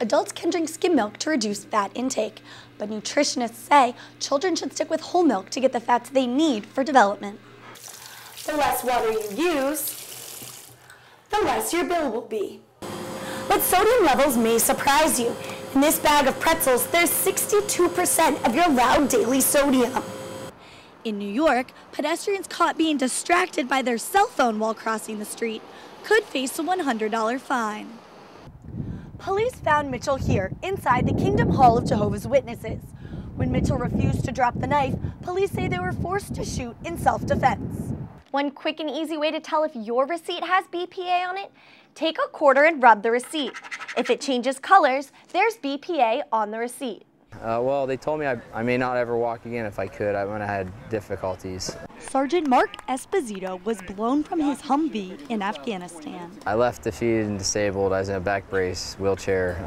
adults can drink skim milk to reduce fat intake, but nutritionists say children should stick with whole milk to get the fats they need for development. The less water you use, the less your bill will be. But sodium levels may surprise you. In this bag of pretzels, there's 62% of your allowed daily sodium. In New York, pedestrians caught being distracted by their cell phone while crossing the street could face a $100 fine. Police found Mitchell here, inside the Kingdom Hall of Jehovah's Witnesses. When Mitchell refused to drop the knife, police say they were forced to shoot in self-defense. One quick and easy way to tell if your receipt has BPA on it: take a quarter and rub the receipt. If it changes colors, there's BPA on the receipt. Well, they told me I may not ever walk again if I could when I had difficulties. Sergeant Mark Esposito was blown from his Humvee in Afghanistan. I left defeated and disabled. I was in a back brace, wheelchair,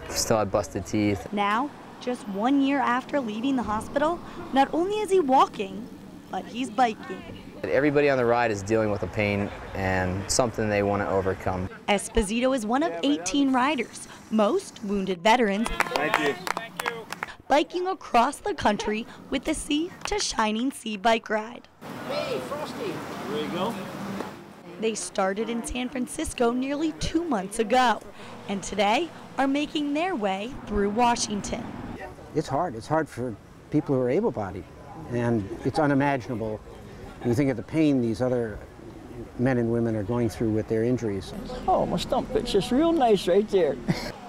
still had busted teeth. Now, just 1 year after leaving the hospital, not only is he walking, but he's biking. Everybody on the ride is dealing with a pain and something they want to overcome. Esposito is one of 18 riders, most wounded veterans. Thank you. Biking across the country with the Sea to Shining Sea bike ride. Hey, Frosty. There you go. They started in San Francisco nearly 2 months ago, and today are making their way through Washington. It's hard. It's hard for people who are able-bodied, and it's unimaginable when you think of the pain these other men and women are going through with their injuries. Oh, my stump fits just real nice right there.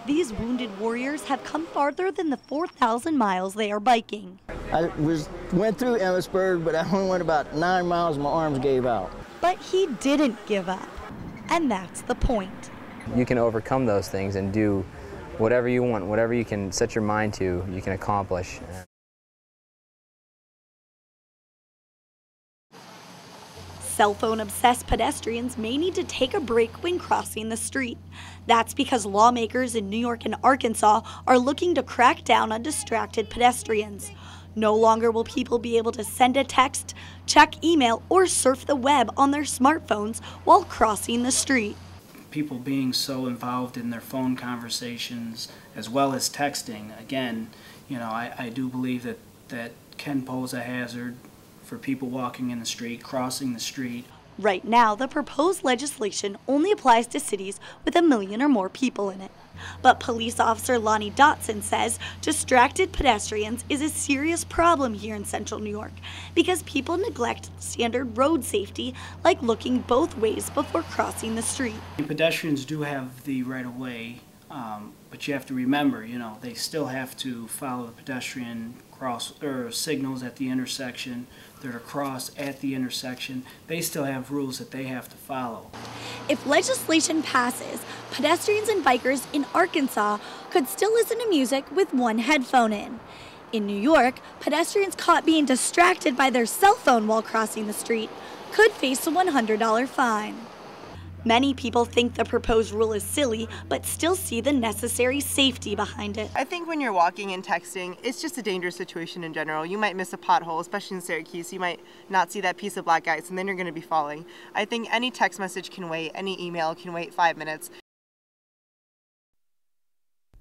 These wounded warriors have come farther than the 4,000 miles they are biking. I went through Ellisburg, but I only went about 9 miles and my arms gave out. But he didn't give up, and that's the point. You can overcome those things and do whatever you want, whatever you can set your mind to, you can accomplish. Cell phone-obsessed pedestrians may need to take a break when crossing the street. That's because lawmakers in New York and Arkansas are looking to crack down on distracted pedestrians. No longer will people be able to send a text, check email, or surf the web on their smartphones while crossing the street. People being so involved in their phone conversations as well as texting, again, I do believe that can pose a hazard for people walking in the street, crossing the street. Right now, the proposed legislation only applies to cities with 1 million or more people in it. But police officer Lonnie Dotson says distracted pedestrians is a serious problem here in central New York because people neglect standard road safety, like looking both ways before crossing the street. Pedestrians do have the right of way, but you have to remember, they still have to follow the pedestrian signals at the intersection. They're to cross at the intersection. They still have rules that they have to follow. If legislation passes, pedestrians and bikers in Arkansas could still listen to music with one headphone in. In New York, pedestrians caught being distracted by their cell phone while crossing the street could face a $100 fine. Many people think the proposed rule is silly, but still see the necessary safety behind it. I think when you're walking and texting, it's just a dangerous situation in general. You might miss a pothole, especially in Syracuse. You might not see that piece of black ice, and then you're going to be falling. I think any text message can wait, any email can wait 5 minutes.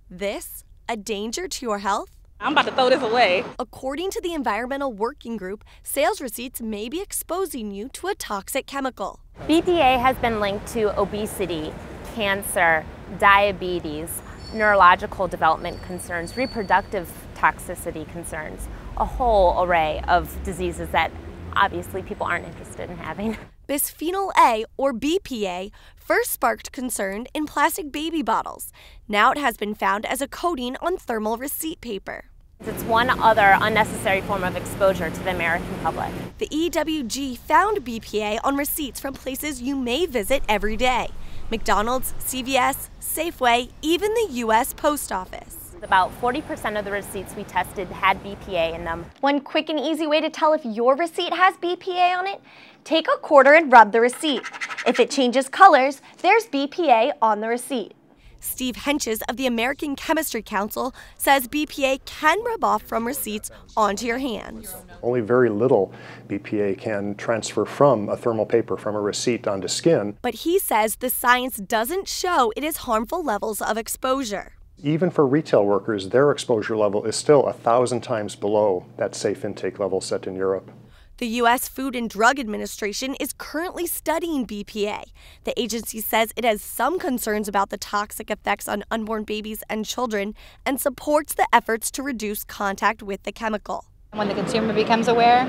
This a danger to your health? I'm about to throw this away. According to the Environmental Working Group, sales receipts may be exposing you to a toxic chemical. BPA has been linked to obesity, cancer, diabetes, neurological development concerns, reproductive toxicity concerns, a whole array of diseases that obviously people aren't interested in having. Bisphenol A, or BPA, first sparked concern in plastic baby bottles. Now it has been found as a coating on thermal receipt paper. It's one other unnecessary form of exposure to the American public. The EWG found BPA on receipts from places you may visit every day: McDonald's, CVS, Safeway, even the U.S. Post Office. About 40% of the receipts we tested had BPA in them. One quick and easy way to tell if your receipt has BPA on it: take a quarter and rub the receipt. If it changes colors, there's BPA on the receipt. Steve Henches of the American Chemistry Council says BPA can rub off from receipts onto your hands. Only very little BPA can transfer from a thermal paper, from a receipt onto skin. But he says the science doesn't show it is harmful levels of exposure. Even for retail workers, their exposure level is still 1,000 times below that safe intake level set in Europe. The U.S. Food and Drug Administration is currently studying BPA. The agency says it has some concerns about the toxic effects on unborn babies and children and supports the efforts to reduce contact with the chemical. When the consumer becomes aware,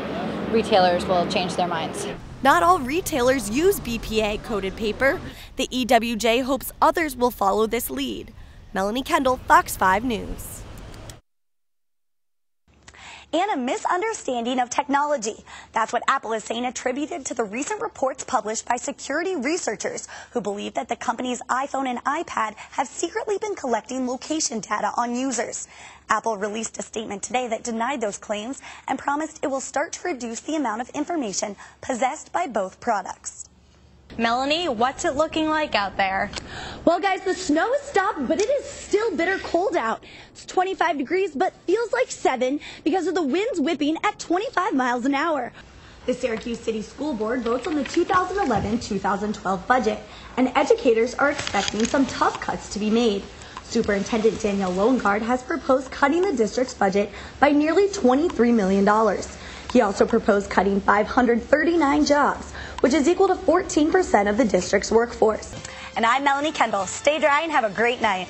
retailers will change their minds. Not all retailers use BPA-coated paper. The EWJ hopes others will follow this lead. Melanie, Kendall, Fox 5 News. And a misunderstanding of technology. That's what Apple is saying, attributed to the recent reports published by security researchers who believe that the company's iPhone and iPad have secretly been collecting location data on users. Apple released a statement today that denied those claims and promised it will start to reduce the amount of information possessed by both products. Melanie, what's it looking like out there? Well, guys, the snow has stopped, but it is still bitter cold out. It's 25 degrees, but feels like 7 because of the winds whipping at 25 miles an hour. The Syracuse City School Board votes on the 2011-2012 budget, and educators are expecting some tough cuts to be made. Superintendent Daniel Loengard has proposed cutting the district's budget by nearly $23 million. He also proposed cutting 539 jobs, which is equal to 14% of the district's workforce. And I'm Melanie Kendall. Stay dry and have a great night.